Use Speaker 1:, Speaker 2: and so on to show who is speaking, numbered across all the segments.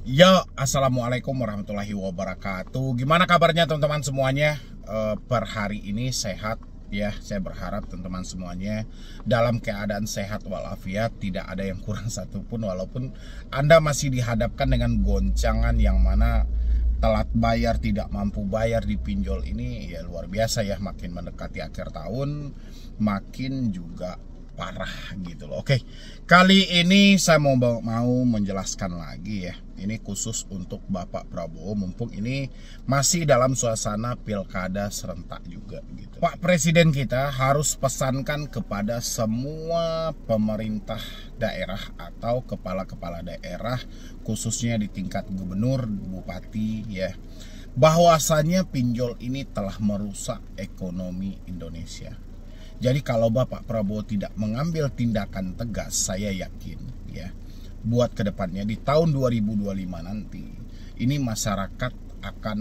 Speaker 1: Ya, assalamualaikum warahmatullahi wabarakatuh. Gimana kabarnya teman-teman semuanya? Per hari ini sehat ya. Saya berharap teman-teman semuanya dalam keadaan sehat walafiat, tidak ada yang kurang satupun. Walaupun Anda masih dihadapkan dengan goncangan yang mana telat bayar, tidak mampu bayar di pinjol ini, ya luar biasa ya. Makin mendekati akhir tahun, makin juga parah gitu loh. Oke, kali ini saya mau menjelaskan lagi ya. Ini khusus untuk Bapak Prabowo, mumpung ini masih dalam suasana pilkada serentak juga gitu. Pak Presiden kita harus pesankan kepada semua pemerintah daerah atau kepala-kepala daerah, khususnya di tingkat gubernur, bupati ya, bahwasannya pinjol ini telah merusak ekonomi Indonesia. Jadi kalau Bapak Prabowo tidak mengambil tindakan tegas, saya yakin ya, buat kedepannya di tahun 2025 nanti, ini masyarakat akan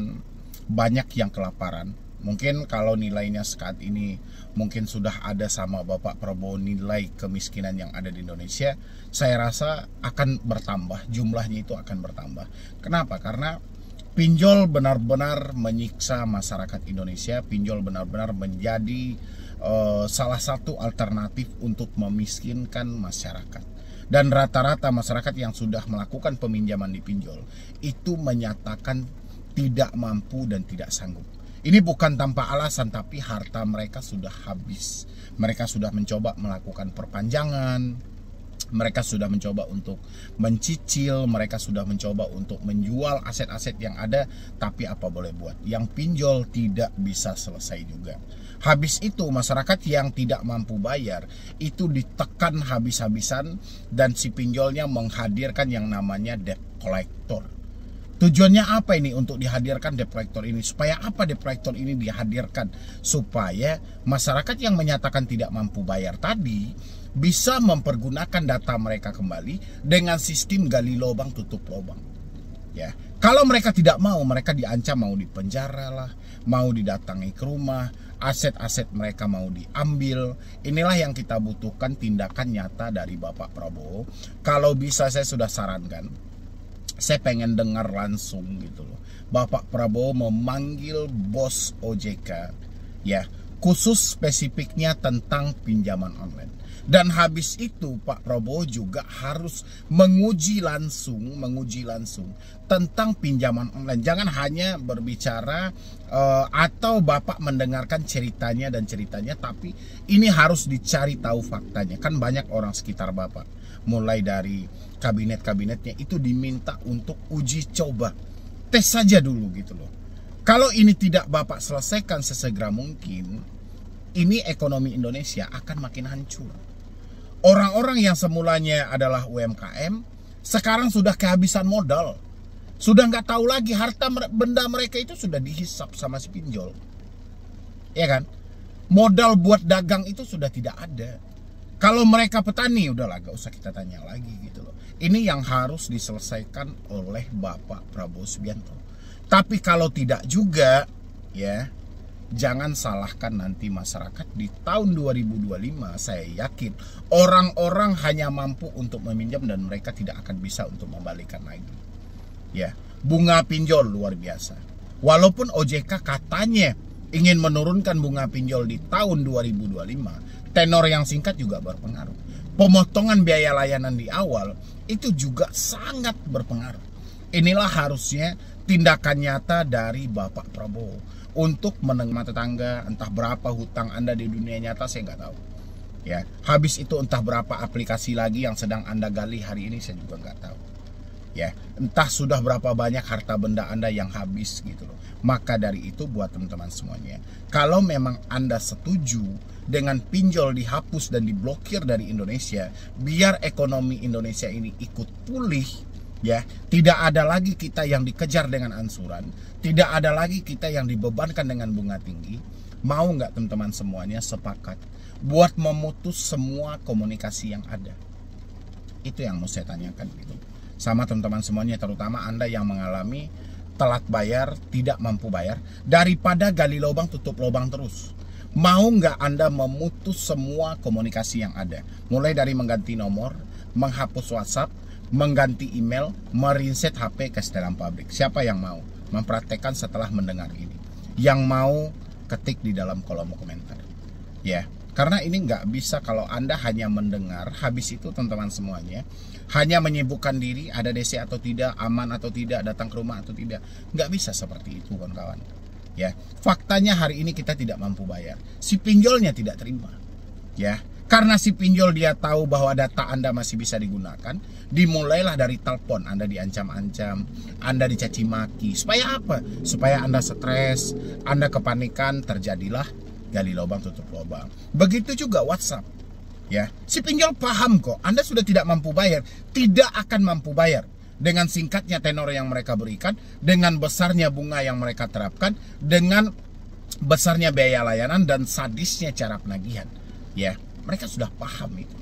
Speaker 1: banyak yang kelaparan. Mungkin kalau nilainya saat ini mungkin sudah ada sama Bapak Prabowo nilai kemiskinan yang ada di Indonesia, saya rasa akan bertambah, jumlahnya itu akan bertambah. Kenapa? Karena pinjol benar-benar menyiksa masyarakat Indonesia. Pinjol benar-benar menjadi salah satu alternatif untuk memiskinkan masyarakat. Dan rata-rata masyarakat yang sudah melakukan peminjaman di pinjol itu menyatakan tidak mampu dan tidak sanggup. Ini bukan tanpa alasan, tapi harta mereka sudah habis. Mereka sudah mencoba melakukan perpanjangan, mereka sudah mencoba untuk mencicil, mereka sudah mencoba untuk menjual aset-aset yang ada, tapi apa boleh buat, yang pinjol tidak bisa selesai juga. Habis itu masyarakat yang tidak mampu bayar itu ditekan habis-habisan, dan si pinjolnya menghadirkan yang namanya debt collector. Tujuannya apa ini untuk dihadirkan debt collector ini? Supaya apa debt collector ini dihadirkan? Supaya masyarakat yang menyatakan tidak mampu bayar tadi bisa mempergunakan data mereka kembali dengan sistem gali lubang tutup lubang. Ya, kalau mereka tidak mau, mereka diancam mau dipenjara lah, mau didatangi ke rumah, aset-aset mereka mau diambil. Inilah yang kita butuhkan, tindakan nyata dari Bapak Prabowo. Kalau bisa saya sudah sarankan, saya pengen dengar langsung gitu loh, Bapak Prabowo memanggil bos OJK ya, khusus spesifiknya tentang pinjaman online. Dan habis itu Pak Prabowo juga harus menguji langsung tentang pinjaman online. Jangan hanya berbicara atau Bapak mendengarkan ceritanya, tapi ini harus dicari tahu faktanya. Kan banyak orang sekitar Bapak, mulai dari kabinet-kabinetnya itu diminta untuk uji coba, tes saja dulu gitu loh. Kalau ini tidak Bapak selesaikan sesegera mungkin, ini ekonomi Indonesia akan makin hancur. Orang-orang yang semulanya adalah UMKM sekarang sudah kehabisan modal, sudah nggak tahu lagi, harta benda mereka itu sudah dihisap sama si pinjol, ya kan? Modal buat dagang itu sudah tidak ada. Kalau mereka petani, udahlah gak usah kita tanya lagi gitu loh. Ini yang harus diselesaikan oleh Bapak Prabowo Subianto. Tapi kalau tidak juga ya, jangan salahkan nanti masyarakat di tahun 2025. Saya yakin orang-orang hanya mampu untuk meminjam dan mereka tidak akan bisa untuk membalikan lagi. Ya, bunga pinjol luar biasa. Walaupun OJK katanya ingin menurunkan bunga pinjol di tahun 2025, tenor yang singkat juga berpengaruh. Pemotongan biaya layanan di awal itu juga sangat berpengaruh. Inilah harusnya tindakan nyata dari Bapak Prabowo untuk menengah tetangga. Entah berapa hutang Anda di dunia nyata, saya nggak tahu ya. Habis itu entah berapa aplikasi lagi yang sedang Anda gali hari ini, saya juga nggak tahu ya. Entah sudah berapa banyak harta benda Anda yang habis gitu loh. Maka dari itu buat teman-teman semuanya, kalau memang Anda setuju dengan pinjol dihapus dan diblokir dari Indonesia, biar ekonomi Indonesia ini ikut pulih ya, tidak ada lagi kita yang dikejar dengan ansuran, tidak ada lagi kita yang dibebankan dengan bunga tinggi. Mau nggak teman-teman semuanya sepakat buat memutus semua komunikasi yang ada? Itu yang mau saya tanyakan gitu sama teman-teman semuanya, terutama Anda yang mengalami telat bayar, tidak mampu bayar, daripada gali lubang tutup lubang terus. Mau nggak Anda memutus semua komunikasi yang ada, mulai dari mengganti nomor, menghapus WhatsApp, mengganti email, merinset HP ke setelan pabrik. Siapa yang mau mempraktekkan setelah mendengar ini? Yang mau ketik di dalam kolom komentar. Ya, karena ini nggak bisa kalau Anda hanya mendengar, habis itu teman-teman semuanya hanya menyibukkan diri, ada DC atau tidak, aman atau tidak, datang ke rumah atau tidak. Nggak bisa seperti itu kawan-kawan. Ya, faktanya hari ini kita tidak mampu bayar. Si pinjolnya tidak terima. Ya, karena si pinjol dia tahu bahwa data Anda masih bisa digunakan, dimulailah dari telepon. Anda diancam-ancam, Anda dicaci maki. Supaya apa? Supaya Anda stres, Anda kepanikan, terjadilah gali lubang tutup lubang. Begitu juga WhatsApp. Ya, si pinjol paham kok Anda sudah tidak mampu bayar, tidak akan mampu bayar. Dengan singkatnya tenor yang mereka berikan, dengan besarnya bunga yang mereka terapkan, dengan besarnya biaya layanan dan sadisnya cara penagihan. Ya, mereka sudah paham itu.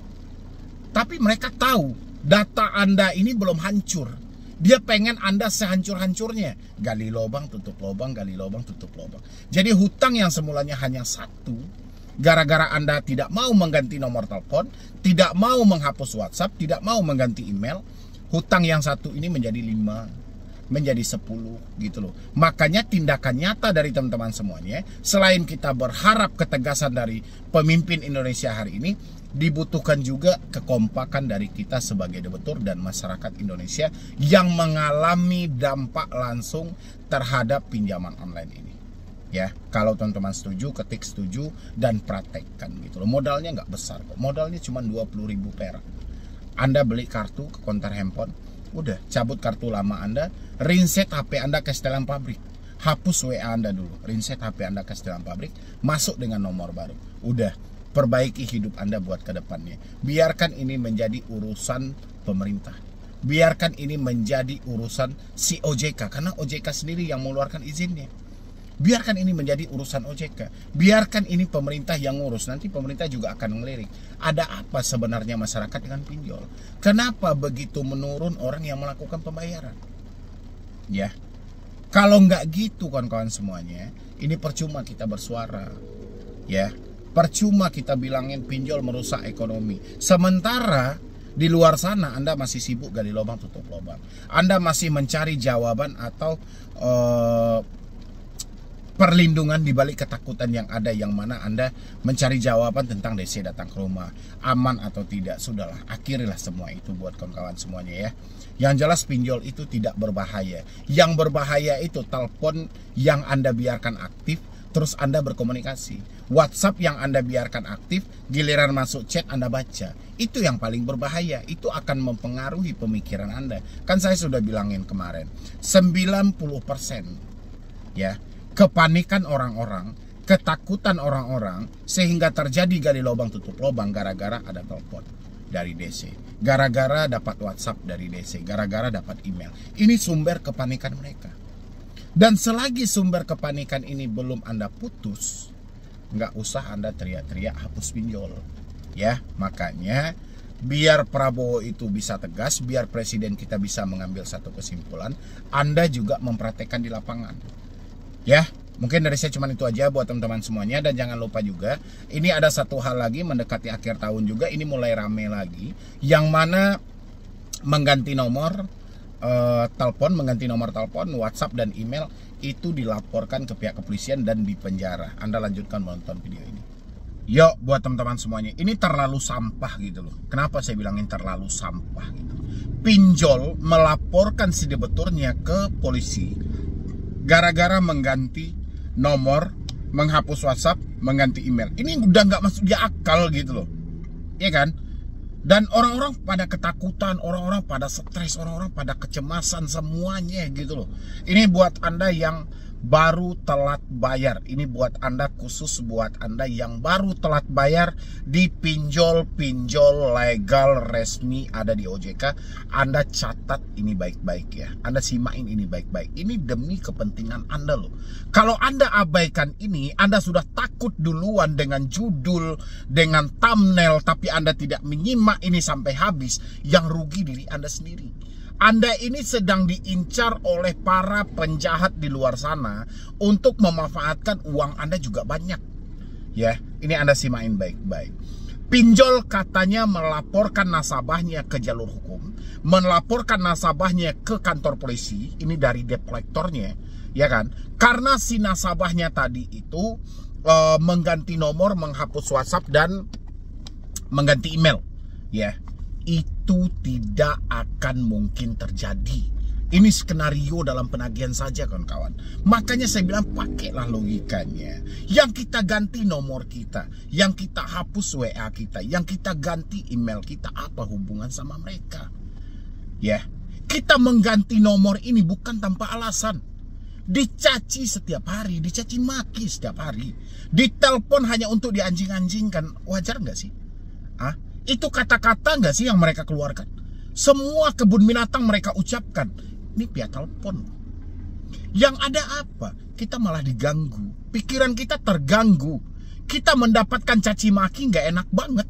Speaker 1: Tapi mereka tahu data Anda ini belum hancur. Dia pengen Anda sehancur-hancurnya. Gali lubang, tutup lubang, gali lubang, tutup lubang. Jadi hutang yang semulanya hanya 1, gara-gara Anda tidak mau mengganti nomor telepon, tidak mau menghapus WhatsApp, tidak mau mengganti email, hutang yang 1 ini menjadi 5, menjadi 10 gitu loh. Makanya tindakan nyata dari teman-teman semuanya, selain kita berharap ketegasan dari pemimpin Indonesia hari ini, dibutuhkan juga kekompakan dari kita sebagai debitur dan masyarakat Indonesia yang mengalami dampak langsung terhadap pinjaman online ini. Ya, kalau teman-teman setuju, ketik setuju dan praktekkan gitu loh. Modalnya nggak besar kok. Modalnya cuma 20.000 perak. Anda beli kartu ke konter handphone, udah cabut kartu lama Anda, rinset HP Anda ke setelan pabrik. Hapus WA Anda dulu, rinset HP Anda ke setelan pabrik, masuk dengan nomor baru. Udah, perbaiki hidup Anda buat ke depannya. Biarkan ini menjadi urusan pemerintah. Biarkan ini menjadi urusan si OJK, karena OJK sendiri yang mengeluarkan izinnya. Biarkan ini menjadi urusan OJK. Biarkan ini pemerintah yang ngurus. Nanti pemerintah juga akan ngelirik. Ada apa sebenarnya masyarakat dengan pinjol? Kenapa begitu menurun orang yang melakukan pembayaran? Ya, kalau nggak gitu kawan-kawan semuanya, ini percuma kita bersuara. Ya, percuma kita bilangin pinjol merusak ekonomi. Sementara di luar sana Anda masih sibuk gali lubang tutup lubang. Anda masih mencari jawaban atau perlindungan di balik ketakutan yang ada, yang mana Anda mencari jawaban tentang DC datang ke rumah, aman atau tidak. Sudahlah, akhirilah semua itu buat kawan-kawan semuanya ya. Yang jelas pinjol itu tidak berbahaya. Yang berbahaya itu telepon yang Anda biarkan aktif, terus Anda berkomunikasi. WhatsApp yang Anda biarkan aktif, giliran masuk chat Anda baca. Itu yang paling berbahaya. Itu akan mempengaruhi pemikiran Anda. Kan saya sudah bilangin kemarin, 90% ya, kepanikan orang-orang, ketakutan orang-orang, sehingga terjadi gali lubang tutup lubang gara-gara ada telepon dari DC, gara-gara dapat WhatsApp dari DC, gara-gara dapat email. Ini sumber kepanikan mereka. Dan selagi sumber kepanikan ini belum Anda putus, nggak usah Anda teriak-teriak hapus pinjol. Ya, makanya biar Prabowo itu bisa tegas, biar presiden kita bisa mengambil satu kesimpulan, Anda juga mempraktekkan di lapangan. Ya, mungkin dari saya cuma itu aja buat teman-teman semuanya. Dan jangan lupa juga, ini ada satu hal lagi, mendekati akhir tahun juga, ini mulai rame lagi, yang mana mengganti nomor telepon, mengganti nomor telepon, WhatsApp dan email itu dilaporkan ke pihak kepolisian dan dipenjara. Anda lanjutkan menonton video ini. Yuk, buat teman-teman semuanya, ini terlalu sampah gitu loh. Kenapa saya bilangin terlalu sampah gitu? Pinjol melaporkan si debiturnya ke polisi gara-gara mengganti nomor, menghapus WhatsApp, mengganti email. Ini udah nggak masuk di akal gitu loh, ya kan? Dan orang-orang pada ketakutan, orang-orang pada stres, orang-orang pada kecemasan semuanya gitu loh. Ini buat Anda yang baru telat bayar. Ini buat Anda, khusus buat Anda yang baru telat bayar di pinjol-pinjol legal resmi ada di OJK. Anda catat ini baik-baik ya. Anda simain ini baik-baik. Ini demi kepentingan Anda loh. Kalau Anda abaikan ini, Anda sudah takut duluan dengan judul, dengan thumbnail, tapi Anda tidak menyimak ini sampai habis. Yang rugi diri Anda sendiri. Anda ini sedang diincar oleh para penjahat di luar sana untuk memanfaatkan uang Anda juga banyak. Ya, ini Anda simain baik-baik. Pinjol katanya melaporkan nasabahnya ke jalur hukum, melaporkan nasabahnya ke kantor polisi, ini dari debt collectornya, ya kan? Karena si nasabahnya tadi itu mengganti nomor, menghapus WhatsApp dan mengganti email, ya. Itu tidak akan mungkin terjadi. Ini skenario dalam penagihan saja, kawan-kawan. Makanya saya bilang pakailah logikanya. Yang kita ganti nomor kita, yang kita hapus WA kita, yang kita ganti email kita, apa hubungan sama mereka? Ya, kita mengganti nomor ini bukan tanpa alasan. Dicaci setiap hari, dicaci maki setiap hari, ditelepon hanya untuk dianjing-anjingkan. Wajar nggak sih? Itu kata-kata nggak sih yang mereka keluarkan? Semua kebun binatang mereka ucapkan. Ini via telepon. Yang ada apa? Kita malah diganggu. Pikiran kita terganggu. Kita mendapatkan caci maki nggak enak banget.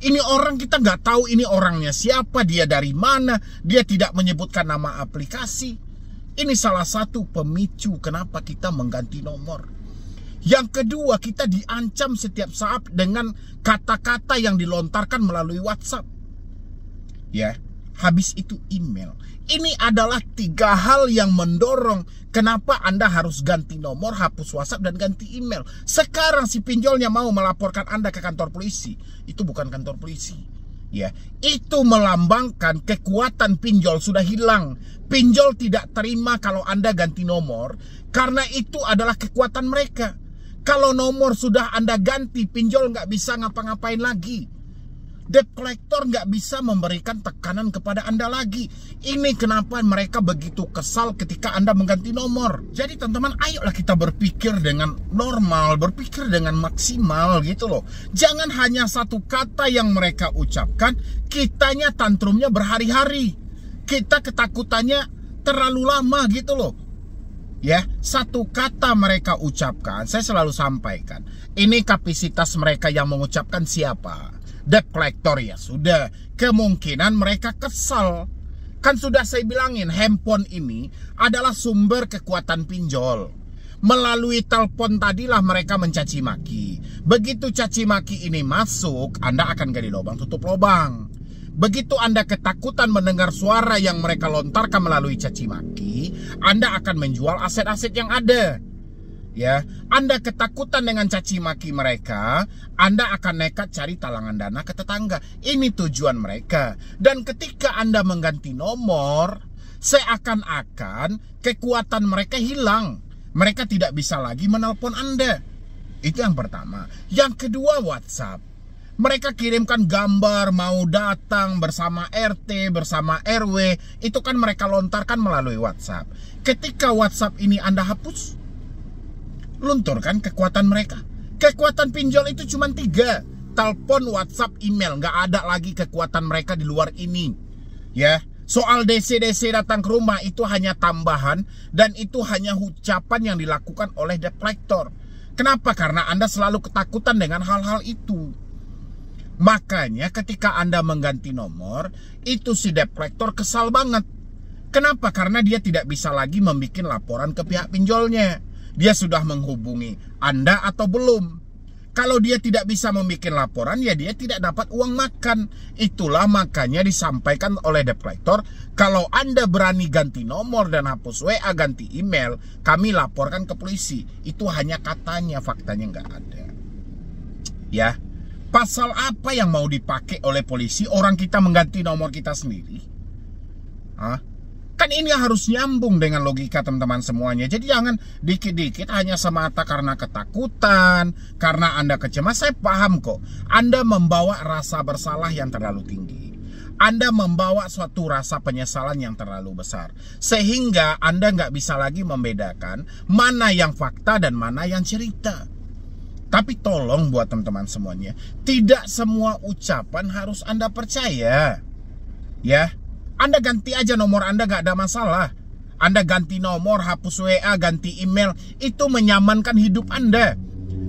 Speaker 1: Ini orang kita nggak tahu ini orangnya siapa, dia dari mana, dia tidak menyebutkan nama aplikasi. Ini salah satu pemicu kenapa kita mengganti nomor. Yang kedua, kita diancam setiap saat dengan kata-kata yang dilontarkan melalui WhatsApp. Ya, habis itu email. Ini adalah 3 hal yang mendorong kenapa Anda harus ganti nomor, hapus WhatsApp, dan ganti email. Sekarang si pinjolnya mau melaporkan Anda ke kantor polisi. Itu bukan kantor polisi. Ya, itu melambangkan kekuatan pinjol sudah hilang. Pinjol tidak terima kalau Anda ganti nomor, karena itu adalah kekuatan mereka. Kalau nomor sudah Anda ganti, pinjol nggak bisa ngapa-ngapain lagi. Debt collector nggak bisa memberikan tekanan kepada Anda lagi. Ini kenapa mereka begitu kesal ketika Anda mengganti nomor. Jadi teman-teman, ayolah kita berpikir dengan normal, berpikir dengan maksimal gitu loh. Jangan hanya satu kata yang mereka ucapkan, kitanya tantrumnya berhari-hari. Kita ketakutannya terlalu lama gitu loh. Ya, satu kata mereka ucapkan, saya selalu sampaikan, ini kapasitas mereka yang mengucapkan siapa? Debt collector, ya sudah, kemungkinan mereka kesal. Kan sudah saya bilangin, handphone ini adalah sumber kekuatan pinjol. Melalui telepon tadilah mereka mencaci maki. Begitu caci maki ini masuk, Anda akan gali lubang tutup lubang. Begitu Anda ketakutan mendengar suara yang mereka lontarkan melalui caci maki, Anda akan menjual aset-aset yang ada. Ya, Anda ketakutan dengan caci maki mereka, Anda akan nekat cari talangan dana ke tetangga. Ini tujuan mereka. Dan ketika Anda mengganti nomor, seakan-akan kekuatan mereka hilang. Mereka tidak bisa lagi menelpon Anda. Itu yang pertama. Yang kedua, WhatsApp. Mereka kirimkan gambar mau datang bersama RT, bersama RW. Itu kan mereka lontarkan melalui WhatsApp. Ketika WhatsApp ini Anda hapus, luntur kan kekuatan mereka. Kekuatan pinjol itu cuma 3. Telepon, WhatsApp, email. Nggak ada lagi kekuatan mereka di luar ini. Ya, soal DC-DC datang ke rumah itu hanya tambahan. Dan itu hanya ucapan yang dilakukan oleh debt collector. Kenapa? Karena Anda selalu ketakutan dengan hal-hal itu. Makanya ketika Anda mengganti nomor, itu si debt collector kesal banget. Kenapa? Karena dia tidak bisa lagi membuat laporan ke pihak pinjolnya. Dia sudah menghubungi Anda atau belum? Kalau dia tidak bisa membuat laporan, ya dia tidak dapat uang makan. Itulah makanya disampaikan oleh debt collector, kalau Anda berani ganti nomor dan hapus WA, ganti email, kami laporkan ke polisi. Itu hanya katanya, faktanya nggak ada. Ya, pasal apa yang mau dipakai oleh polisi? Orang kita mengganti nomor kita sendiri. Kan ini harus nyambung dengan logika teman-teman semuanya. Jadi jangan dikit-dikit hanya semata karena ketakutan, karena Anda kecemas. Saya paham kok, Anda membawa rasa bersalah yang terlalu tinggi. Anda membawa suatu rasa penyesalan yang terlalu besar. Sehingga Anda nggak bisa lagi membedakan mana yang fakta dan mana yang cerita. Tapi tolong buat teman-teman semuanya, tidak semua ucapan harus Anda percaya. Ya, Anda ganti aja nomor Anda, gak ada masalah. Anda ganti nomor, hapus WA, ganti email, itu menyamankan hidup Anda.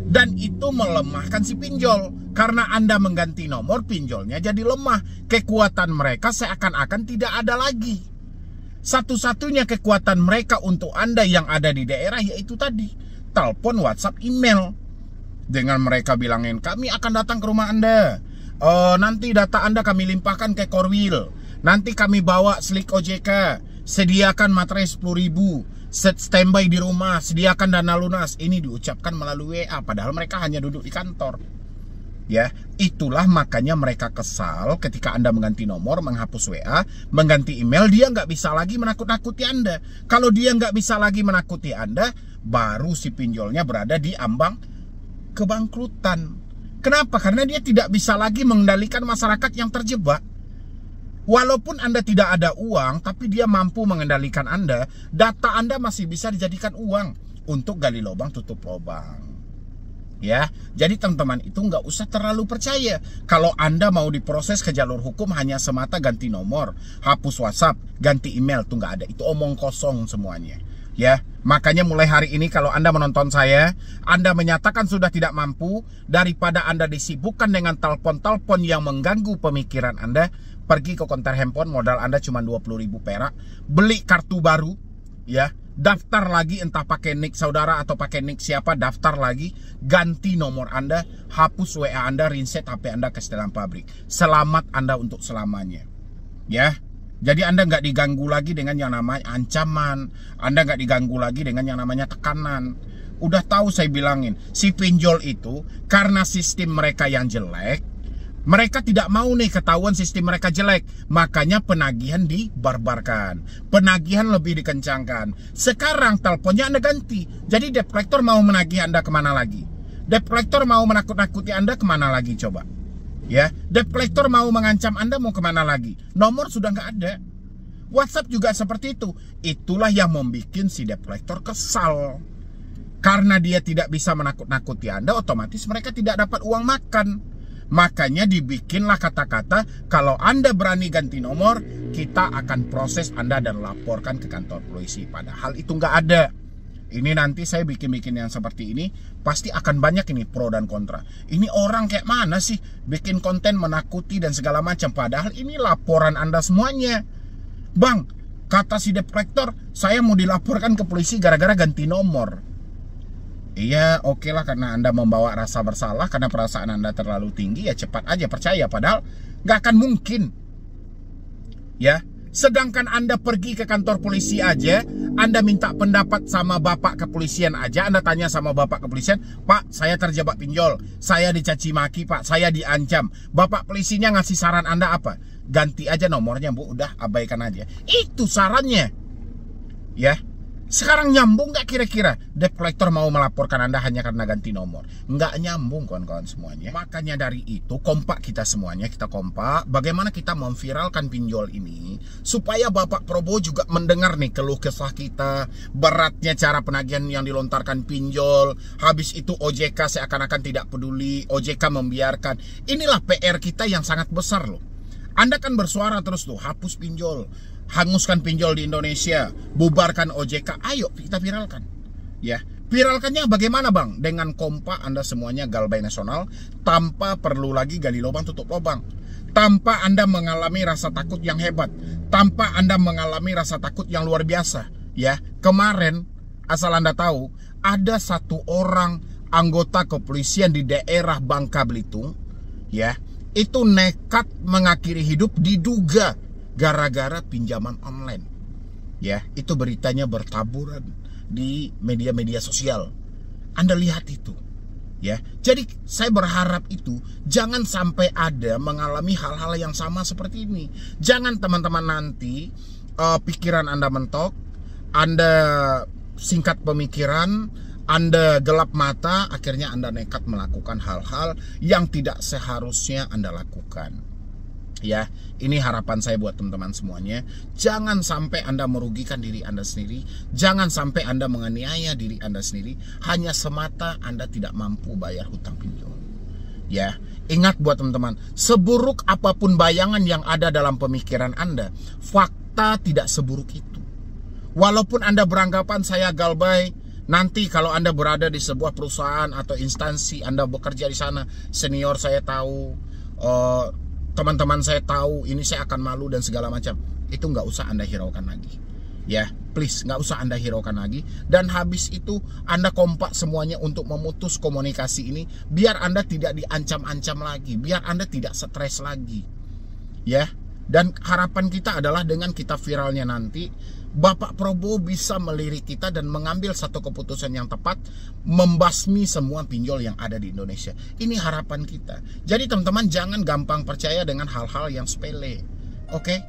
Speaker 1: Dan itu melemahkan si pinjol. Karena Anda mengganti nomor, pinjolnya jadi lemah. Kekuatan mereka seakan-akan tidak ada lagi. Satu-satunya kekuatan mereka untuk Anda yang ada di daerah yaitu tadi, telepon, WhatsApp, email. Dengan mereka bilangin, kami akan datang ke rumah Anda, nanti data Anda kami limpahkan ke Korwil, nanti kami bawa slik OJK, sediakan materai 10.000, standby di rumah, sediakan dana lunas. Ini diucapkan melalui WA, padahal mereka hanya duduk di kantor. Ya, itulah makanya mereka kesal ketika Anda mengganti nomor, menghapus WA, mengganti email. Dia nggak bisa lagi menakut-nakuti Anda. Kalau dia nggak bisa lagi menakuti Anda, baru si pinjolnya berada di ambang kebangkrutan. Kenapa? Karena dia tidak bisa lagi mengendalikan masyarakat yang terjebak. Walaupun Anda tidak ada uang, tapi dia mampu mengendalikan Anda. Data Anda masih bisa dijadikan uang untuk gali lubang tutup lubang. Ya, jadi teman-teman itu nggak usah terlalu percaya kalau Anda mau diproses ke jalur hukum hanya semata ganti nomor, hapus WhatsApp, ganti email, tuh nggak ada. Itu omong kosong semuanya. Ya, makanya mulai hari ini kalau Anda menonton saya, Anda menyatakan sudah tidak mampu, daripada Anda disibukkan dengan telepon-telepon yang mengganggu pemikiran Anda, pergi ke konter handphone, modal Anda cuma 20.000 perak, beli kartu baru, ya, daftar lagi entah pakai nick saudara atau pakai nick siapa, daftar lagi, ganti nomor Anda, hapus WA Anda, reset HP Anda ke setelan pabrik. Selamat Anda untuk selamanya. Ya. Jadi Anda nggak diganggu lagi dengan yang namanya ancaman, Anda nggak diganggu lagi dengan yang namanya tekanan. Udah tahu saya bilangin, si pinjol itu karena sistem mereka yang jelek, mereka tidak mau nih ketahuan sistem mereka jelek, makanya penagihan dibarbarkan, penagihan lebih dikencangkan. Sekarang teleponnya Anda ganti, jadi debt collector mau menagih Anda kemana lagi? Debt collector mau menakut-nakuti Anda kemana lagi coba? Ya, debt collector mau mengancam Anda mau kemana lagi? Nomor sudah nggak ada. WhatsApp juga seperti itu. Itulah yang membuat si debt collector kesal. Karena dia tidak bisa menakut-nakuti Anda, otomatis mereka tidak dapat uang makan. Makanya dibikinlah kata-kata, kalau Anda berani ganti nomor, kita akan proses Anda dan laporkan ke kantor polisi. Padahal itu nggak ada. Ini nanti saya bikin-bikin yang seperti ini, pasti akan banyak ini pro dan kontra. Ini orang kayak mana sih bikin konten menakuti dan segala macam. Padahal ini laporan Anda semuanya. Bang, kata si debt collector, saya mau dilaporkan ke polisi gara-gara ganti nomor. Iya, oke lah, karena Anda membawa rasa bersalah, karena perasaan Anda terlalu tinggi, ya cepat aja percaya. Padahal nggak akan mungkin. Ya, sedangkan Anda pergi ke kantor polisi aja, Anda minta pendapat sama bapak kepolisian aja, Anda tanya sama bapak kepolisian, Pak, saya terjebak pinjol, saya dicaci maki Pak, saya diancam. Bapak polisinya ngasih saran Anda apa? Ganti aja nomornya Bu, udah abaikan aja. Itu sarannya. Ya. Sekarang nyambung nggak kira-kira debt collector mau melaporkan Anda hanya karena ganti nomor? Nggak nyambung kawan-kawan semuanya. Makanya dari itu kompak kita semuanya, kita kompak bagaimana kita memviralkan pinjol ini supaya Bapak Prabowo juga mendengar nih keluh kesah kita, beratnya cara penagihan yang dilontarkan pinjol. Habis itu OJK seakan-akan tidak peduli, OJK membiarkan. Inilah PR kita yang sangat besar loh. Anda kan bersuara terus tuh, hapus pinjol, hanguskan pinjol di Indonesia, bubarkan OJK. Ayo kita viralkan. Ya, viralkannya bagaimana Bang? Dengan kompak Anda semuanya Galbay Nasional, tanpa perlu lagi gali lubang tutup lubang, tanpa Anda mengalami rasa takut yang hebat, tanpa Anda mengalami rasa takut yang luar biasa. Ya, kemarin asal Anda tahu, ada satu orang anggota kepolisian di daerah Bangka Belitung, ya, itu nekat mengakhiri hidup diduga gara-gara pinjaman online. Ya, itu beritanya bertaburan di media-media sosial. Anda lihat itu. Ya, jadi saya berharap itu jangan sampai ada mengalami hal-hal yang sama seperti ini. Jangan teman-teman nanti pikiran Anda mentok, Anda singkat pemikiran, Anda gelap mata, akhirnya Anda nekat melakukan hal-hal yang tidak seharusnya Anda lakukan. Ya, ini harapan saya buat teman-teman semuanya. Jangan sampai Anda merugikan diri Anda sendiri, jangan sampai Anda menganiaya diri Anda sendiri hanya semata Anda tidak mampu bayar hutang pinjol. Ya, ingat buat teman-teman, seburuk apapun bayangan yang ada dalam pemikiran Anda, fakta tidak seburuk itu. Walaupun Anda beranggapan saya Galbay, nanti kalau Anda berada di sebuah perusahaan atau instansi, Anda bekerja di sana, senior saya tahu, teman-teman saya tahu, ini saya akan malu dan segala macam. Itu nggak usah Anda hiraukan lagi. Ya, please nggak usah Anda hiraukan lagi. Dan habis itu Anda kompak semuanya untuk memutus komunikasi ini, biar Anda tidak diancam-ancam lagi, biar Anda tidak stres lagi, ya. Dan harapan kita adalah dengan kita viralnya nanti, Bapak Prabowo bisa melirik kita dan mengambil satu keputusan yang tepat, membasmi semua pinjol yang ada di Indonesia. Ini harapan kita. Jadi teman-teman jangan gampang percaya dengan hal-hal yang sepele, oke?